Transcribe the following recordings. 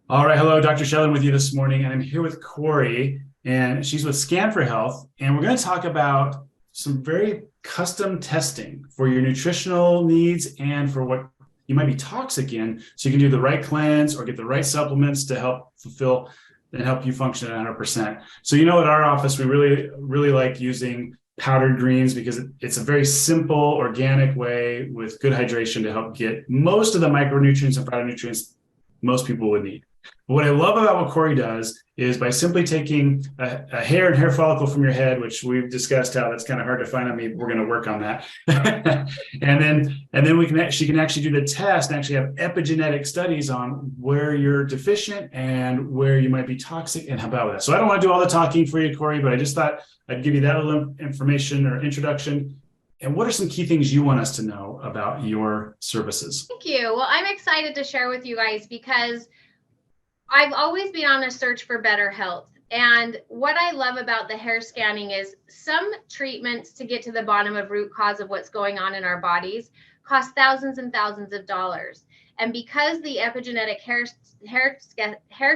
All right, hello, Dr. Shetlin with you this morning, and I'm here with Cori, and she's with Scan for Health, and we're going to talk about some very custom testing for your nutritional needs and for what you might be toxic in, so you can do the right cleanse or get the right supplements to help fulfill and help you function at 100%. So, at our office, we really like using powdered greens because it's a very simple, organic way with good hydration to help get most of the micronutrients and phytonutrients most people would need. What I love about what Cori does is by simply taking a hair and hair follicle from your head, which we've discussed how that's kind of hard to find on me. We're going to work on that, and then she can actually do the test and actually have epigenetic studies on where you're deficient and where you might be toxic and how about that. So I don't want to do all the talking for you, Cori, but I just thought I'd give you that little information or introduction. And what are some key things you want us to know about your services? Thank you. Well, I'm excited to share with you guys because I've always been on a search for better health. And what I love about the hair scanning is some treatments to get to the bottom of root cause of what's going on in our bodies cost thousands and thousands of dollars. And because the epigenetic hair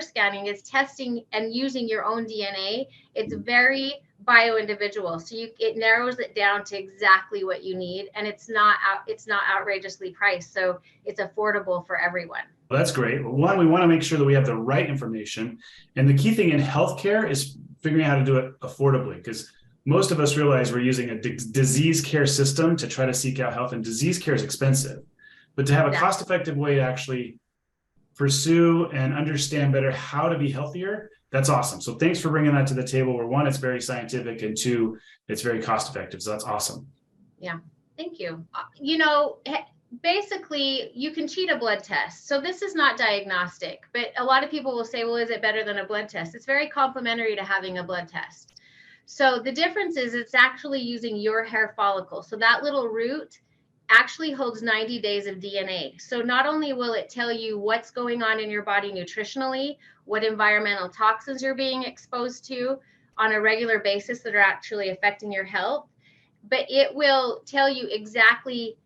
scanning is testing and using your own DNA, it's very bio-individual. So it narrows it down to exactly what you need, and it's not outrageously priced. So it's affordable for everyone. Well, that's great. Well, one, we want to make sure that we have the right information. And the key thing in healthcare is figuring out how to do it affordably, because most of us realize we're using a disease care system to try to seek out health, and disease care is expensive. But to have a cost-effective way to actually pursue and understand better how to be healthier, that's awesome. So thanks for bringing that to the table, where one, it's very scientific, and two, it's very cost-effective. So that's awesome. Yeah, thank you. Basically, you can cheat a blood test. So this is not diagnostic, but a lot of people will say, well, is it better than a blood test? It's very complementary to having a blood test. So the difference is it's actually using your hair follicle. So that little root actually holds 90 days of DNA. So not only will it tell you what's going on in your body nutritionally, what environmental toxins you're being exposed to on a regular basis that are actually affecting your health, but it will tell you exactly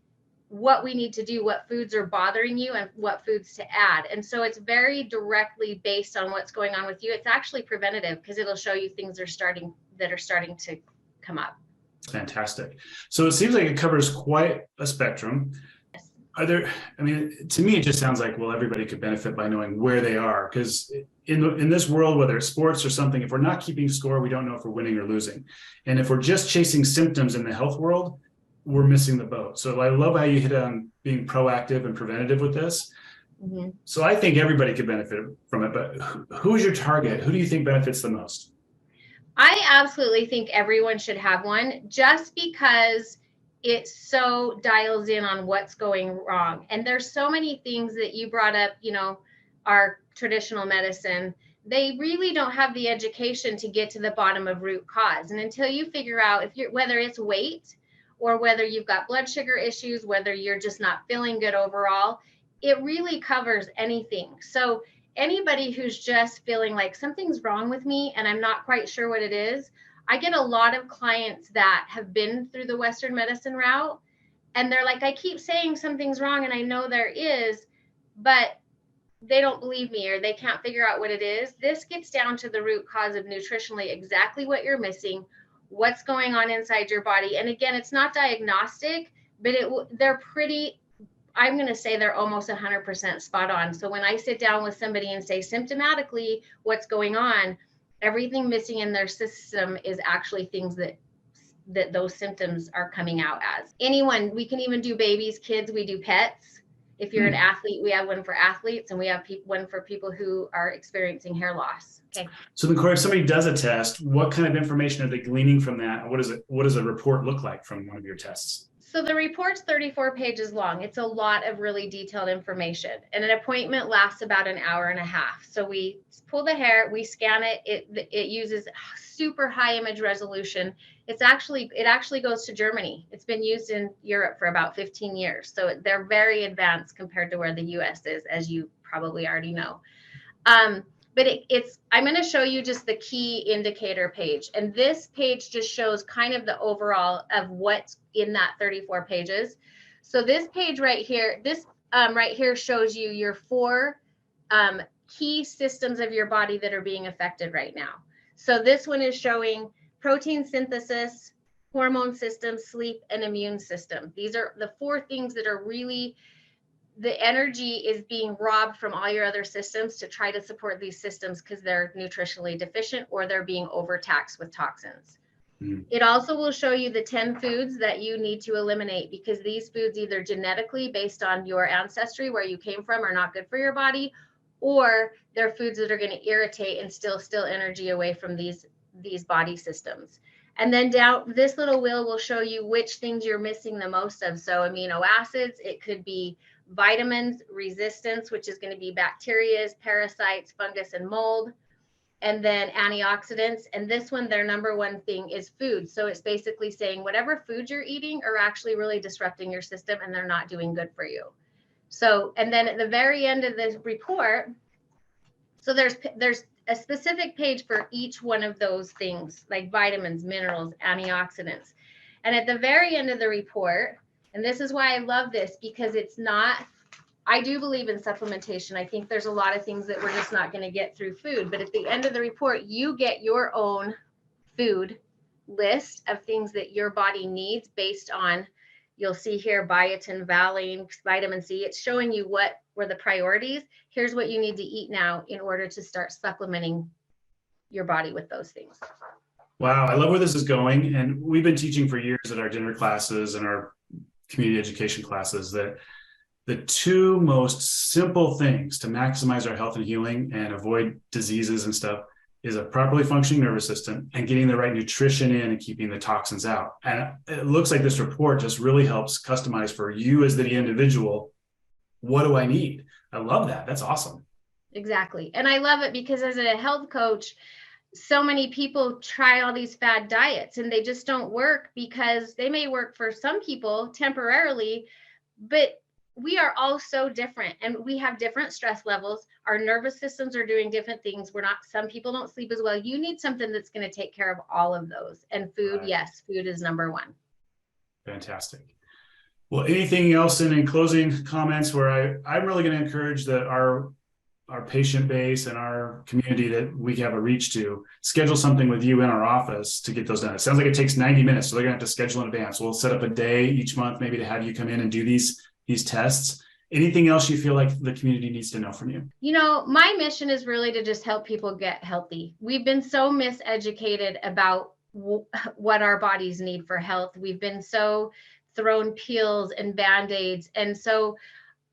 what we need to do, what foods are bothering you, and what foods to add. And so it's very directly based on what's going on with you. It's actually preventative because it'll show you things are starting to come up. Fantastic. So it seems like it covers quite a spectrum. To me, it just sounds like, well, everybody could benefit by knowing where they are, because in this world, whether it's sports or something, if we're not keeping score, we don't know if we're winning or losing. And if we're just chasing symptoms in the health world, we're missing the boat. So I love how you hit on being proactive and preventative with this. Mm-hmm. So I think everybody could benefit from it, but who's your target? Who do you think benefits the most? I absolutely think everyone should have one, just because it so dials in on what's going wrong. And there's so many things that you brought up, our traditional medicine, they really don't have the education to get to the bottom of root cause. And until you figure out whether it's weight, or whether you've got blood sugar issues, whether you're just not feeling good overall, it really covers anything. So anybody who's just feeling like something's wrong with me and I'm not quite sure what it is, I get a lot of clients that have been through the Western medicine route, and they're like, I keep saying something's wrong and I know there is, but they don't believe me, or they can't figure out what it is. This gets down to the root cause of nutritionally exactly what you're missing, what's going on inside your body. And again, it's not diagnostic, but I'm going to say they're almost 100% spot on. So when I sit down with somebody and say symptomatically what's going on, everything missing in their system is actually things that those symptoms are coming out as. Anyone, we can even do babies, kids, we do pets. If you're an athlete, we have one for athletes, and we have one for people who are experiencing hair loss. Okay. So then, Cori, if somebody does a test, what kind of information are they gleaning from that? What does a report look like from one of your tests? So the report's 34 pages long. It's a lot of really detailed information, and an appointment lasts about an hour and a half. So we pull the hair, we scan it. It uses super high image resolution. It actually goes to Germany. It's been used in Europe for about 15 years. So they're very advanced compared to where the US is, as you probably already know. But I'm going to show you just the key indicator page. And this page just shows kind of the overall of what's in that 34 pages. So this page right here, right here shows you your 4 key systems of your body that are being affected right now. So this one is showing protein synthesis, hormone system, sleep, and immune system. These are the 4 things that are really, the energy is being robbed from all your other systems to try to support these systems because they're nutritionally deficient or they're being overtaxed with toxins. It also will show you the 10 foods that you need to eliminate because these foods, either genetically based on your ancestry, where you came from, are not good for your body, or they're foods that are going to irritate and still energy away from these body systems. And then down this little wheel will show you which things you're missing the most of. So amino acids, it could be vitamins, resistance, which is going to be bacteria, parasites, fungus, and mold, and then antioxidants. And this one, their number one thing is food. So it's basically saying whatever food you're eating are actually really disrupting your system and they're not doing good for you. So, and then at the very end of this report, so there's a specific page for each one of those things, like vitamins, minerals, antioxidants. And at the very end of the report, and this is why I love this, because it's not, I do believe in supplementation. I think there's a lot of things that we're just not going to get through food. But at the end of the report, you get your own food list of things that your body needs based on, you'll see here, biotin, valine, vitamin C. It's showing you what were the priorities. Here's what you need to eat now in order to start supplementing your body with those things. Wow, I love where this is going. And we've been teaching for years at our dinner classes and our community education classes that the 2 most simple things to maximize our health and healing and avoid diseases and stuff is a properly functioning nervous system and getting the right nutrition in and keeping the toxins out. And it looks like this report just really helps customize for you as the individual. What do I need? I love that. That's awesome. Exactly. And I love it because as a health coach, so many people try all these fad diets and they just don't work, because they may work for some people temporarily, but we are all so different and we have different stress levels. Our nervous systems are doing different things. Some people don't sleep as well. You need something that's going to take care of all of those. And food, right. Yes, food is number 1. Fantastic. Well, anything else in closing comments where I'm really going to encourage that our patient base and our community that we have a reach to schedule something with you in our office to get those done. It sounds like it takes 90 minutes, so they're going to have to schedule in advance. We'll set up a day each month, maybe, to have you come in and do these tests. Anything else you feel like the community needs to know from you? My mission is really to just help people get healthy. We've been so miseducated about what our bodies need for health. We've been so thrown pills and Band-Aids. And so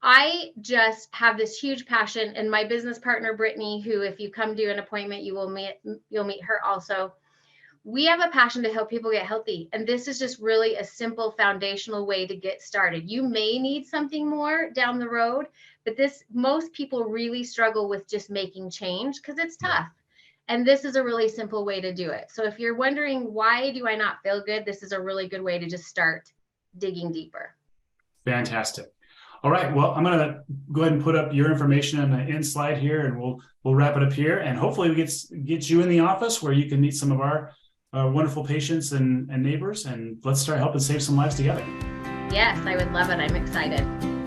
I just have this huge passion, and my business partner, Brittany, who, if you come do an appointment, you'll meet her also. We have a passion to help people get healthy. And this is just really a simple foundational way to get started. You may need something more down the road, but most people really struggle with just making change because it's tough. And this is a really simple way to do it. So if you're wondering, why do I not feel good? This is a really good way to just start digging deeper. Fantastic. All right. Well, I'm going to go ahead and put up your information on the end slide here, and we'll wrap it up here. And hopefully we get you in the office where you can meet some of our wonderful patients and neighbors, and let's start helping save some lives together. Yes, I would love it. I'm excited.